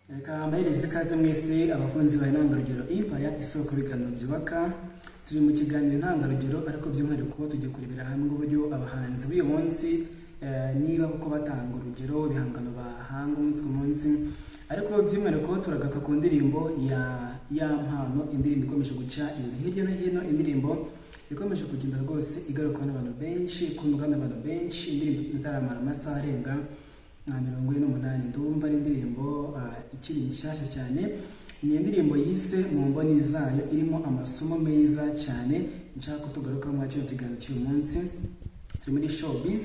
Amaherezo ikaze mwese abakunzi ba Intangarugero Empire isoko bigano byubaka. Turi mu kiganiro Intangarugero ariko by'umwihariko tujye kurebera hamwe uburyo abahanzi b'uyu munsi niba kuko batanga urugero bihangano bahanga umunsi ku munsi, ariko by'umwihariko turagaruka ku ndirimbo ya mpano, indirimbo ikomeje guca ibintu hirya no hino, indirimbo ikomeje kugenda rwose igaruka n'abantu benshi, ikundwa n'abantu benshi, indirimbo itaramara amasaha arenga 48. Ndumva ari indirimbo ikiri nshyashya cyane. Ni indirimbo yise mu mboni zayo, irimo amasomo meza cyane nshaka kutugaruka mu cyo kiganiro cy'uyu munsi. Turi muri showbiz,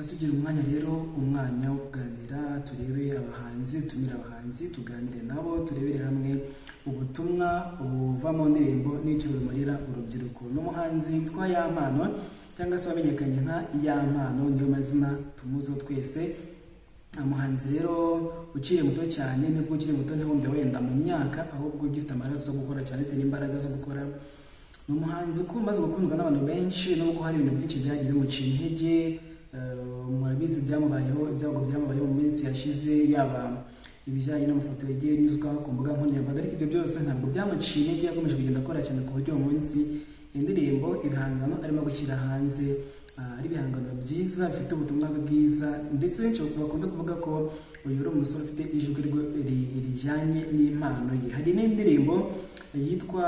tugira umwanya rero, umwanya wo kuganira, turebe abahanzi, tumira abahanzi, tuganire nabo, turebere hamwe ubutumwa buva mu ndirimbo n'icyo rumurira urubyiruko. N'umuhanzi witwa Yampano cyangwa se wamenyekanye nka Yampano, niyo mazina tumuzo twese. Umuhanzi rero ukiri muto cyane, nubwo ukiri muto ntihumbe wenda mu myaka, ahubwo ugifite amaraso yo gukora cyane, ufite n'imbaraga zo gukora. Ni umuhanzi umaze gukundwa n'abantu benshi, nubwo hari ibintu byinshi byagiye bimuciye intege. Murabizi byamubayeho, ibyago byamubayeho mu minsi yashize, yaba ibijyanye n'amafoto yagiye anyuzwa ku mbuga nkoranyambaga, ariko ibyo byose ntabwo byamuciye intege, yakomeje kugenda akora cyane ku buryo uyu munsi indirimbo, ibihangano arimo gushyira hanze ari ibihangano byiza bifite ubutumwa bwiza, ndetse benshi bakunda kuvuga ko uyu ari umusore ufite ijwi rijyanye n'impano ye. Hari n'indirimbo yitwa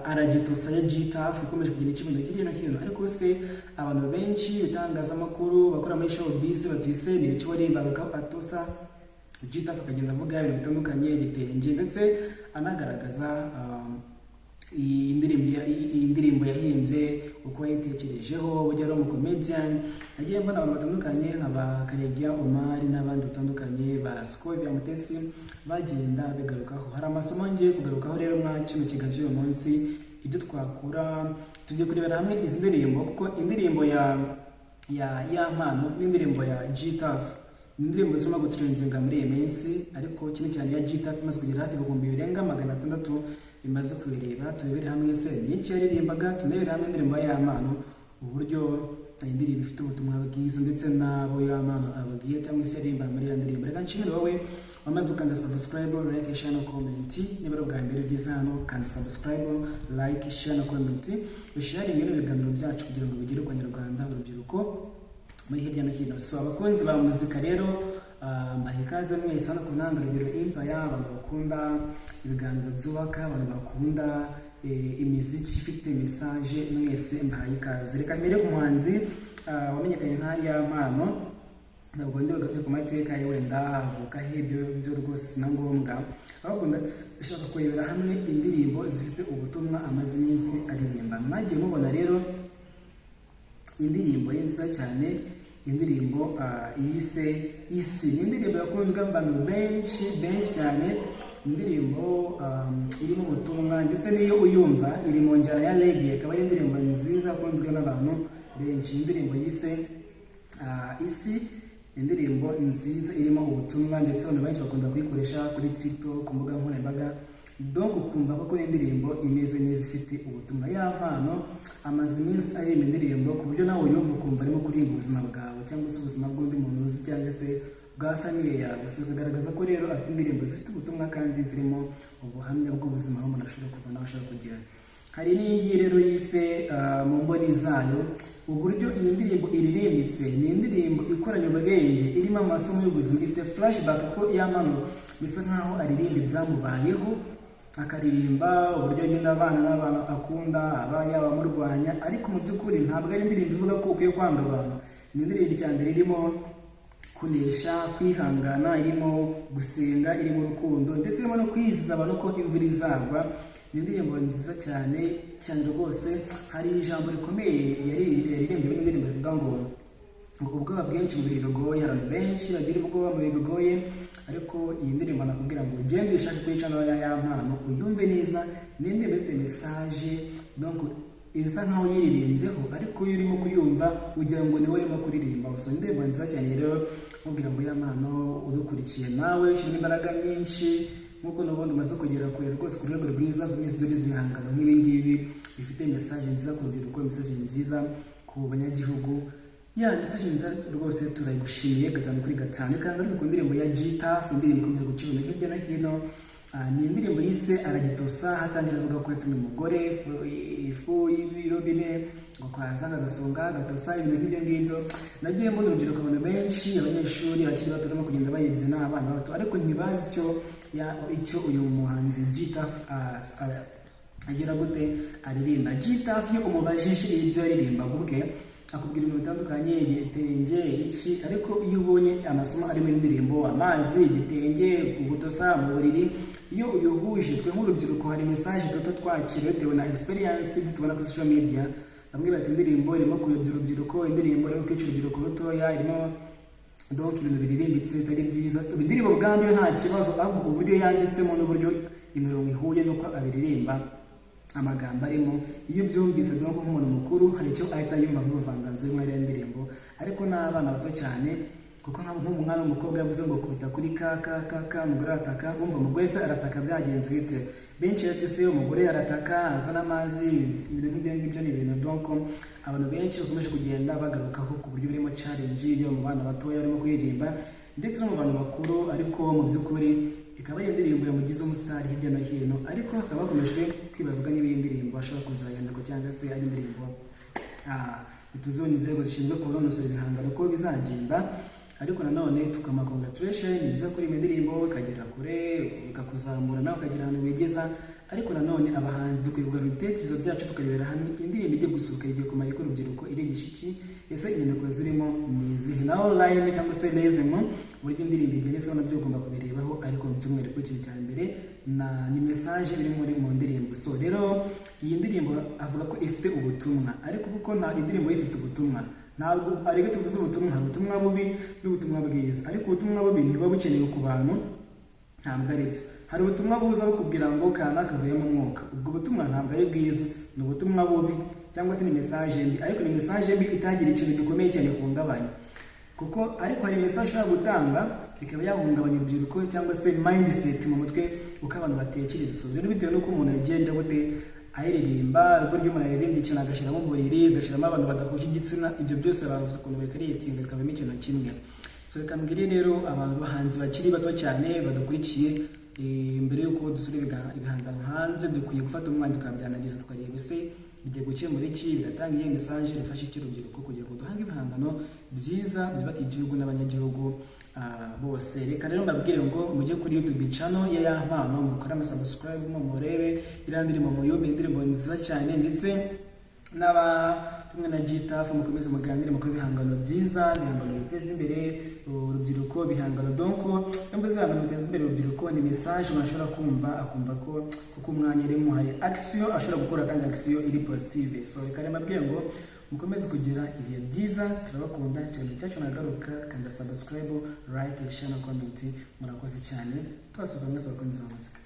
Aragitosa ya G-Tough ikomeje kugenda ikibona hirya no hino, ariko se abantu benshi bitangazamakuru bakora muri showbiz batise ni icyo warimbaga atosa G-Tough, akagenda avuga ibintu bitandukanye, ritenge, ndetse anagaragaza iyi ndirimbo yahimbye uko yayitekerejeho. Burya ari umukomedian, agiye mbona abantu batandukanye nk'aba Karegeya Omar n'abandi batandukanye, ba Scovia Mutesi, bagenda bigarukaho. Hari amasomo ngiye kugarukaho rero mwa kino kiganiro cy'uyu munsi, ibyo twakura, tujye kurebera hamwe izi ndirimbo, kuko indirimbo ya mpano n'indirimbo ya G-Tough ni indirimbo zirimo gutrendinga muri iyi minsi, ariko cyane cyane ya G-Tough imaze kugera hafi ibihumbi birenga 600 bimaze kubireba. Turebere hamwe se n'iki yaririmbaga, turebere hamwe indirimbo ya Yampano, uburyo indirimbo ifite ubutumwa bwiza, ndetse n'abo Yampano ababwiye cyangwa se yaririmba muri ya ndirimbo. Reka nshimire wowe wamaze ukanda subscribe, like, share na comment. Niba ari ubwa mbere ugeze hano, kanda subscribe, like, share na comment, usharinge ibiganiro byacu kugira ngo bigere ku Banyarwanda, urubyiruko muri hirya no hino. So abakunzi ba muzika rero, mbahe ikaze mwese hano ku Intangarugero Empire, abantu bakunda ibiganiro byubaka, abantu bakunda imiziki ifite message, mwese mbahe ikaze. Reka mbere ku muhanzi wamenyekanye nka Yampano, ntabwo ndibuka ku mateka ye, wenda avuka he, ibyo rwose sina ngombwa, ahubwo ndashaka kurebera hamwe indirimbo zifite ubutumwa amaze iminsi aririmba. Mwagiye mubona rero indirimbo nziza cyane, indirimbo yise Isi. Ni indirimbo yakunzwe n'abantu benshi cyane, indirimbo irimo ubutumwa, ndetse n'iyo uyumva iri mu njyana ya reggae, akaba ari indirimbo nziza yakunzwe n'abantu benshi. Indirimbo yise Isi, indirimbo nziza irimo ubutumwa, ndetse abantu benshi bakunda kuyikoresha kuri TikTok, ku mbuga nkoranyambaga. Donc ukumva ko indirimbo imeze neza ifite ubutumwa. Yampano amaze iminsi aririmba indirimbo ku buryo nawe uyumva ukumva arimo kurimba ubuzima bwawe, cyangwa se ubuzima bw'undi muntu uzi, cyangwa se bwa famiye yawe. So bigaragaza ko rero afite indirimbo zifite ubutumwa kandi zirimo ubuhamya bw'ubuzima aho umuntu ashobora kuva nawe ashaka kugira. Hari n'iyingiyi rero yise mu mboni zayo. Uburyo iyi ndirimbo iririmbitse, ni indirimbo ikoranye ubwenge, irimo amasomo y'ubuzima, ifite flashback, ko Yampano bisa nkaho aririmba ibyamubayeho, akaririmba uburyo nyine abana n'abantu akunda, abaya bamurwanya, ariko mu by'ukuri ntabwo ari indirimbo ivuga ko ukwiye kwanga abantu. Ni indirimbo icya mbere irimo kunesha, kwihangana, irimo gusenga, irimo urukundo, ndetse irimo no kwiziza abantu ko imvura izagwa. Ni indirimbo nziza cyane rwose. Hari ijambo rikomeye yaririmbye muri indirimbo rivuga ngo ubwoba bwinshi mu bihe bigoye. Abantu benshi bagira ubwoba mu bihe bigoye, ariko iyi ndirimbo nakubwira ngo ugende uyishake kuri channel ya Yampano uyumve neza. Ni indirimbo ifite message, donc ibisa nkaho yiririmbyeho, ariko iyo urimo kuyumva ugira ngo niwe urimo kuririmba. So indirimbo nziza cyane rero, mubwira ngo Yampano udukurikiye nawe ushyiramo imbaraga nyinshi, nkuko n'ubundi umaze kugera kure rwose ku rwego rwiza, dore ibihangano nk'ibi ngibi bifite message nziza ku rubyiruko, message nziza ku banyagihugu. ya message nza rwose turayigushimiye gatanu kuri gatanu kandi ari ku ndirimbo ya G-Tough, indirimbo ikomeje gucibwa hirya no hino. Ni indirimbo yise aragitosa, hatangira avuga ko yatumye umugore ifu y'ibiro bine ngo kwazanga gasonga gatosa ibintu nk'ibyo ngibyo. Nagiye mbona urubyiruko abantu benshi, abanyeshuri bakiri bato barimo kugenda bayibye n'abana bato, ariko ntibazi icyo uyu muhanzi G-Tough agira gute aririmba. G-Tough iyo umubajije ibyo aririmba ubwe akubwira ibintu bitandukanye, igitenge iki, ariko iyo ubonye amasomo arimo indirimbo, amazi, igitenge, ugutosa mu buriri, iyo uyuhuje twe nk'urubyiruko hari message tuto twakira bitewe na experience tubona kuri social media. Bamwe bati indirimbo irimo kuyobya urubyiruko, indirimbo irimo kwica urubyiruko rutoya, irimo donc ibintu biririmbitse bitari byiza. Indirimbo bwambyo nta kibazo, ahubwo uburyo yanditsemo n'uburyo imirongo ihuye nuko abiririmba, amagambo arimo iyo byumvise donc nk'umuntu mukuru hari icyo ahita yumva nk'ubuvanganzo y'umwari y'indirimbo, ariko n'abana bato cyane kuko nk'umwana w'umukobwa yavuze ngo kubita kuri kaka umugore arataka, wumva umugore se arataka byagenze bite? Benshi ati se umugore arataka azana amazi, ibintu nk'ibyo ni ibintu donc abantu benshi bakomeje kugenda bagarukaho ku buryo birimo challenge yo mu bana batoya barimo kuririmba ndetse no mu bantu bakuru, ariko mu by'ukuri ikaba ari indirimbo yamugize umusitari hirya no hino, ariko hakaba hakomejwe kwibazwa niba iyi ndirimbo ashobora kuzagenda ko cyangwa se ari indirimbo ituzeho n'inzego zishinzwe kunonosora ibihangano ko bizagenda. Ariko nanone tukama congratulation ni byiza kuri iyi ndirimbo ikagera kure ikakuzamura nawe ukagira ahantu wigeza, ariko nanone abahanzi dukwiye kugarura ibitekerezo byacu tukarebera hamwe indirimbo igiye gusuka igiye kumara ko urubyiruko irigisha iki, ese inyandiko zirimo ni izihe, na online cyangwa se live mu buryo indirimbo igeneseho nabyo ugomba kubirebaho, ariko mu byumweru ikintu cya mbere ni message iri mu ndirimbo. So rero iyi ndirimbo avuga ko ifite ubutumwa, ariko kuko nta indirimbo ifite ubutumwa ntabwo ariko tuvuze ubutumwa, hari ubutumwa bubi n'ubutumwa bwiza, ariko ubutumwa bubi ntibuba bukenewe ku bantu, ntabwo ari byo. Hari ubutumwa buza bukubwira ngo kana kavuyemo umwuka, ubwo butumwa ntabwo ari bwiza, ni ubutumwa bubi cyangwa se ni message mbi, ariko ni message mbi itagira ikintu gikomeye cyane kuhungabanya, kuko ariko hari message ushobora gutanga ikaba yahungabanya urubyiruko cyangwa se mindset mu mutwe uko abantu batekereza. Rero bitewe n'uko umuntu agenda gute ayiririmba, uburyo umuntu ayiririmba ikintu agashyiramo uburiri, agashyiramo abantu badahuje igitsina, ibyo byose abantu ukuntu bakariyetinga bikavamo ikintu kimwe. So reka mbwire rero abantu bahanzi bakiri bato cyane badukurikiye, mbere y'uko dusura ibihangano hanze dukwiye gufata umwanya tukabyanaliza tukareba ese bigiye gukemura iki, bigatanga iyi message ifasha iki urubyiruko kugira ngo duhange ibihangano byiza byubaka igihugu n'abanyagihugu bose. Reka rero mbabwire ngo mujye kuri YouTube channel ya Yampano mukora subscribe murebe irandirimo mu YouTube, indirimbo nziza cyane ndetse n'abamwe na G-Tough mukomeze muganire mukora ibihangano byiza, ibihangano biteza imbere urubyiruko, bihangano donc mvuze abantu biteza imbere urubyiruko ni message mwashobora kumva akumva ko kuko umwanya arimo hari action ashobora gukora kandi action iri positive. So reka rero mbabwire ngo mukomeze kugira ibihe byiza, turabakunda cyane cyacu nagaruka kandi subscribe, like, share na comment, murakoze cyane, twasuza mwese abakunzi ba muzika.